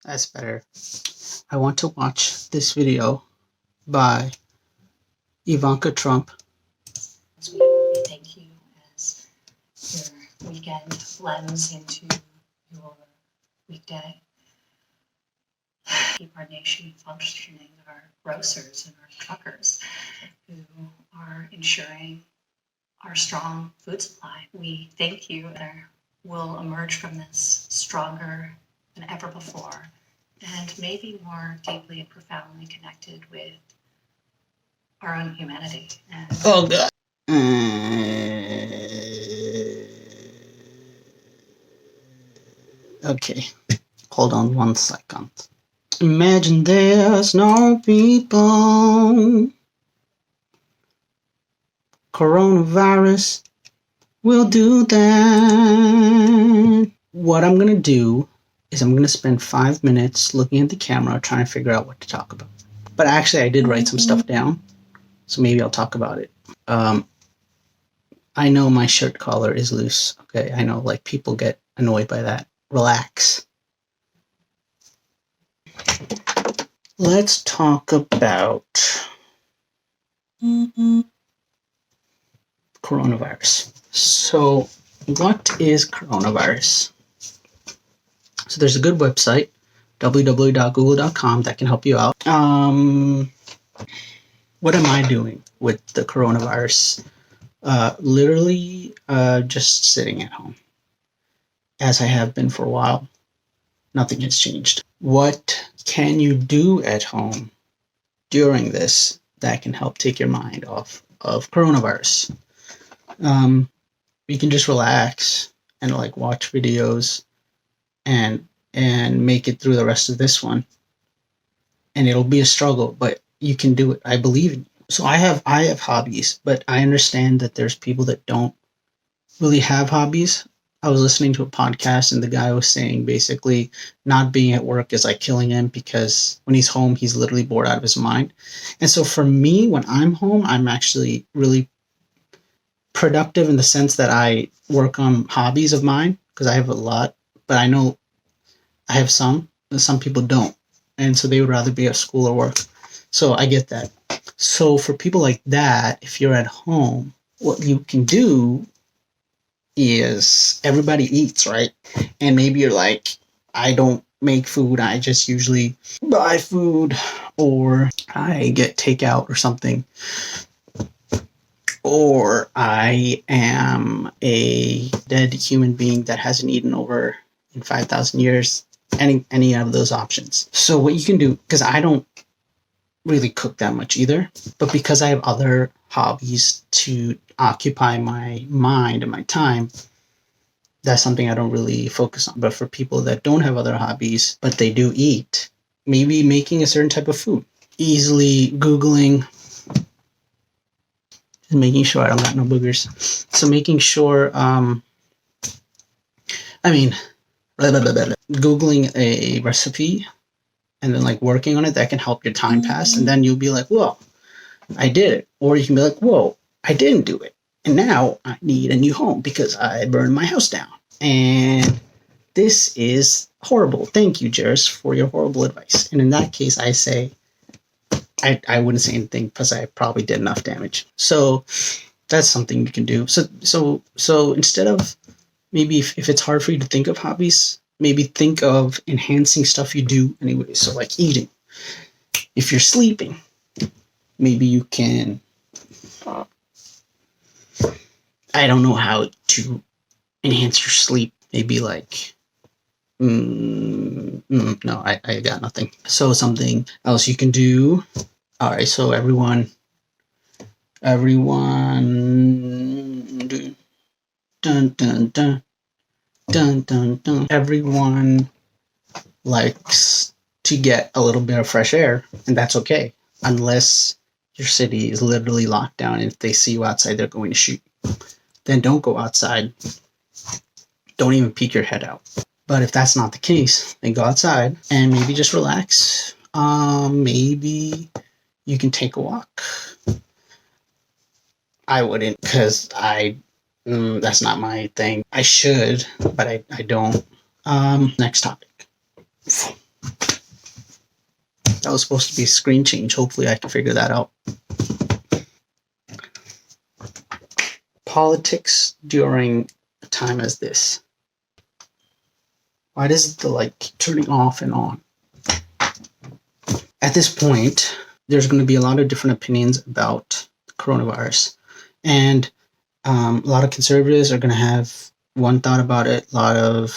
That's better. I want to watch this video by Ivanka Trump. We thank you as your weekend blends into your weekday. Keep our nation functioning, our grocers and our truckers who are ensuring our strong food supply. We thank you and will emerge from this stronger than ever before, and maybe more deeply and profoundly connected with our own humanity. Oh, God. Okay. Hold on 1 second. Imagine there's no people. Coronavirus will do that. What I'm going to do is I'm going to spend 5 minutes looking at the camera trying to figure out what to talk about. But actually, I did write some stuff down, so maybe I'll talk about it. I know my shirt collar is loose. Okay, I know, like, people get annoyed by that. Relax. Let's talk about coronavirus. So, what is coronavirus? So there's a good website, www.google.com, that can help you out. What am I doing with the coronavirus? Literally just sitting at home, as I have been for a while. Nothing has changed. What can you do at home during this that can help take your mind off of coronavirus? You can just relax and like watch videos and make it through the rest of this one. And it'll be a struggle, but you can do it. I believe in you. So I have hobbies, but I understand that there's people that don't really have hobbies. I was listening to a podcast and the guy was saying basically not being at work is like killing him, because when he's home, he's literally bored out of his mind. And so for me, when I'm home, I'm actually really productive in the sense that I work on hobbies of mine, because I have a lot, but I know I have some people don't. And so they would rather be at school or work. So I get that. So for people like that, if you're at home, what you can do is everybody eats, right? And maybe you're like, I don't make food. I just usually buy food, or I get takeout or something. Or I am a dead human being that hasn't eaten in 5,000 years. Any of those options. So what you can do, because I don't really cook that much either, but because I have other hobbies to occupy my mind and my time, that's something I don't really focus on. But for people that don't have other hobbies, but they do eat, maybe making a certain type of food, easily Googling, and making sure I don't got no boogers. So making sure, Googling a recipe and then like working on it, that can help your time pass. And then you'll be like, whoa, I did it. Or you can be like, whoa, I didn't do it. And now I need a new home because I burned my house down. And this is horrible. Thank you, Jerris, for your horrible advice. And in that case, I say, I wouldn't say anything because I probably did enough damage. So that's something you can do. So instead of, maybe if it's hard for you to think of hobbies, maybe think of enhancing stuff you do anyway. So like eating. If you're sleeping, maybe you can, I don't know how to enhance your sleep. Maybe like, no, I got nothing. So something else you can do. All right, so everyone, dun, dun, dun. Dun, dun, dun. Everyone likes to get a little bit of fresh air, and that's okay, unless your city is literally locked down and if they see you outside, they're going to shoot you. Then don't go outside. Don't even peek your head out. But if that's not the case, then go outside and maybe just relax. Maybe you can take a walk. I wouldn't, because that's not my thing. I should, but I don't. Next topic. That was supposed to be a screen change. Hopefully I can figure that out. Politics during a time as this. Why does the light keep turning off and on? At this point, there's going to be a lot of different opinions about coronavirus. And a lot of conservatives are going to have one thought about it. A lot of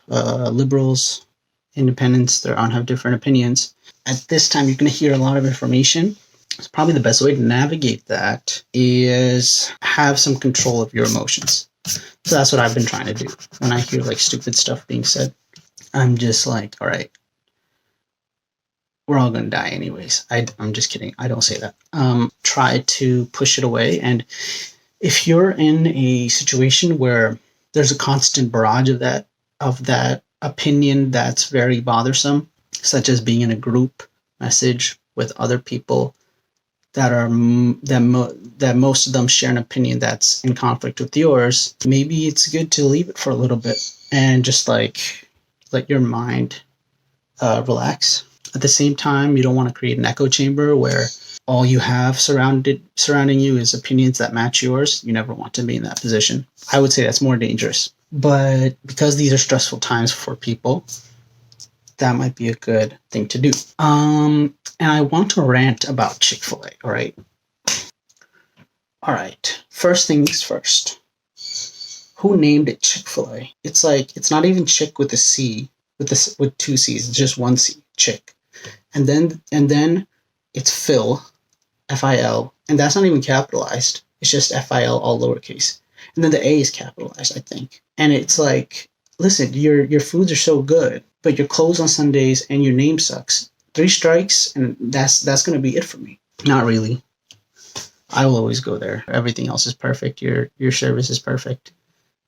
liberals, independents, they're going to have different opinions. At this time, you're going to hear a lot of information. It's probably the best way to navigate that is have some control of your emotions. So that's what I've been trying to do. When I hear like stupid stuff being said, I'm just like, all right, we're all going to die anyways. I'm just kidding. I don't say that. Try to push it away. And if you're in a situation where there's a constant barrage of that opinion that's very bothersome, such as being in a group message with other people that most of them share an opinion that's in conflict with yours, maybe it's good to leave it for a little bit and just like let your mind relax. At the same time, you don't want to create an echo chamber where all you have surrounding you is opinions that match yours. You never want to be in that position. I would say that's more dangerous. But because these are stressful times for people, that might be a good thing to do. And I want to rant about Chick-fil-A, all right? All right, first things first. Who named it Chick-fil-A? It's like, it's not even Chick with a C, with two C's, it's just one C, Chick. And then it's Phil, F-I-L, and that's not even capitalized. It's just F-I-L, all lowercase. And then the A is capitalized, I think. And it's like, listen, your foods are so good, but you're closed on Sundays and your name sucks. 3 strikes, and that's going to be it for me. Not really. I will always go there. Everything else is perfect. Your service is perfect.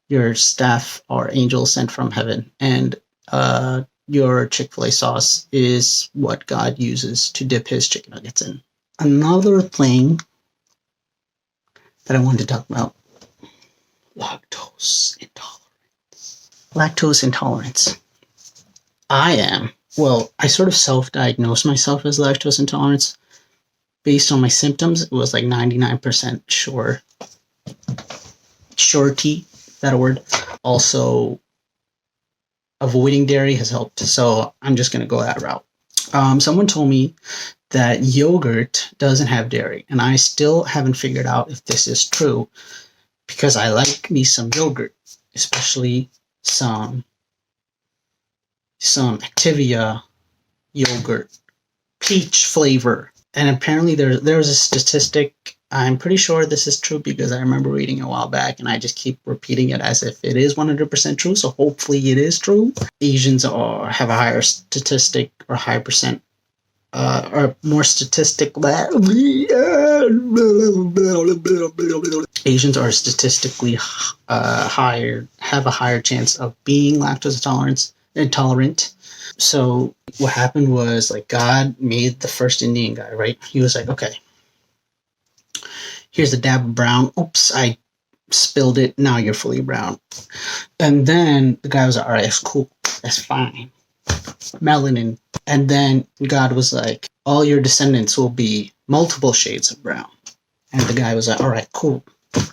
Your staff are angels sent from heaven. And your Chick-fil-A sauce is what God uses to dip his chicken nuggets in. Another thing that I wanted to talk about, lactose intolerance. Lactose intolerance. I sort of self-diagnosed myself as lactose intolerance. Based on my symptoms, it was like 99% surety, that a word. Also, avoiding dairy has helped, so I'm just going to go that route. Someone told me that yogurt doesn't have dairy, and I still haven't figured out if this is true, because I like me some yogurt, especially some Activia yogurt, peach flavor. And apparently there's a statistic, I'm pretty sure this is true because I remember reading a while back and I just keep repeating it as if it is 100% true, so hopefully it is true. Asians have a higher statistic or higher percent or more statistic. Asians are statistically higher, have a higher chance of being lactose intolerant. So what happened was, like, God made the first Indian guy, right? He was like, okay, here's a dab of brown. Oops, I spilled it. Now you're fully brown. And then the guy was like, all right, that's cool. That's fine. Melanin. And then God was like, all your descendants will be multiple shades of brown. And the guy was like, all right, cool.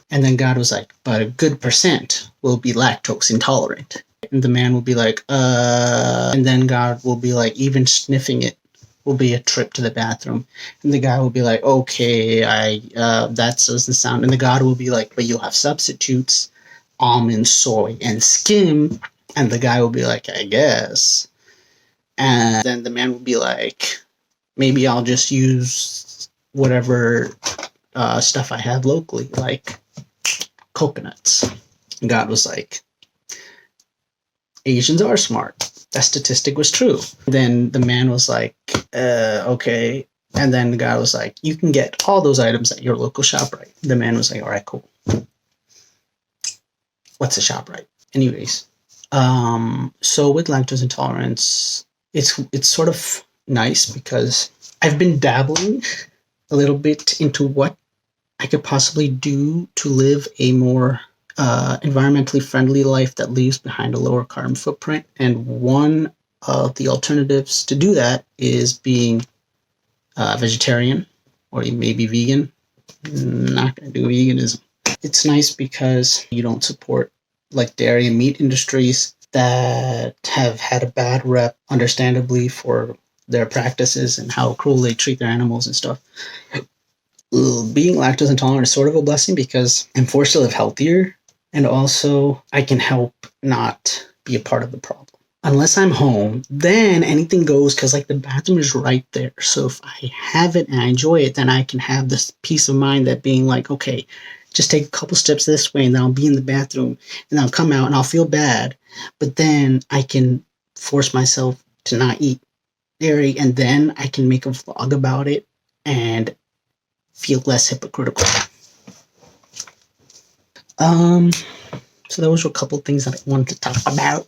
And then God was like, but a good percent will be lactose intolerant. And the man will be like, and then God will be like, even sniffing it will be a trip to the bathroom. And the guy will be like, okay, that doesn't sound. And the God will be like, but you'll have substitutes, almond, soy, and skim. And the guy will be like, I guess. And then the man will be like, maybe I'll just use whatever stuff I have locally, like coconuts. And God was like, Asians are smart. That statistic was true. Then the man was like, okay. And then the guy was like, you can get all those items at your local ShopRite. The man was like, all right, cool. What's a ShopRite? Anyways, so with lactose intolerance, it's sort of nice because I've been dabbling a little bit into what I could possibly do to live a more environmentally friendly life that leaves behind a lower carbon footprint. And one of the alternatives to do that is being vegetarian or you may be vegan. Not going to do veganism. It's nice because you don't support like dairy and meat industries that have had a bad rep, understandably, for their practices and how cruel they treat their animals and stuff. Being lactose intolerant is sort of a blessing because I'm forced to live healthier, and also I can help not be a part of the problem. Unless I'm home, then anything goes because like the bathroom is right there. So if I have it and I enjoy it, then I can have this peace of mind that being like, okay, just take a couple steps this way and then I'll be in the bathroom and I'll come out and I'll feel bad. But then I can force myself to not eat dairy and then I can make a vlog about it and feel less hypocritical. So those were a couple things that I wanted to talk about.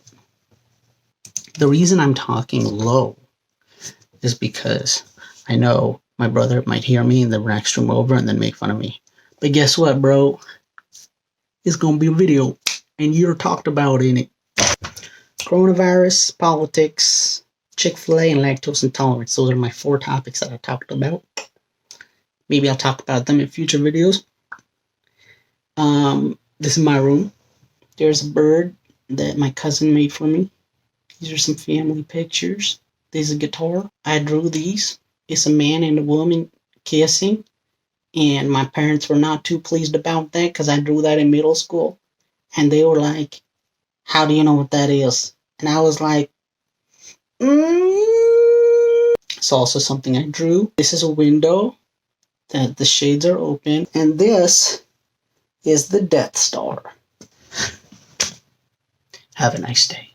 The reason I'm talking low is because I know my brother might hear me in the next room over and then make fun of me. But guess what, bro? It's gonna be a video and you're talked about in it. Coronavirus, politics, Chik-fil-A, and lactose intolerance. Those are my 4 topics that I talked about. Maybe I'll talk about them in future videos. This is my room. There's a bird that my cousin made for me. These are some family pictures. There's a guitar. I drew these. It's a man and a woman kissing. And my parents were not too pleased about that because I drew that in middle school. And they were like, how do you know what that is? And I was like, It's also something I drew. This is a window that the shades are open. And this is the Death Star. Have a nice day.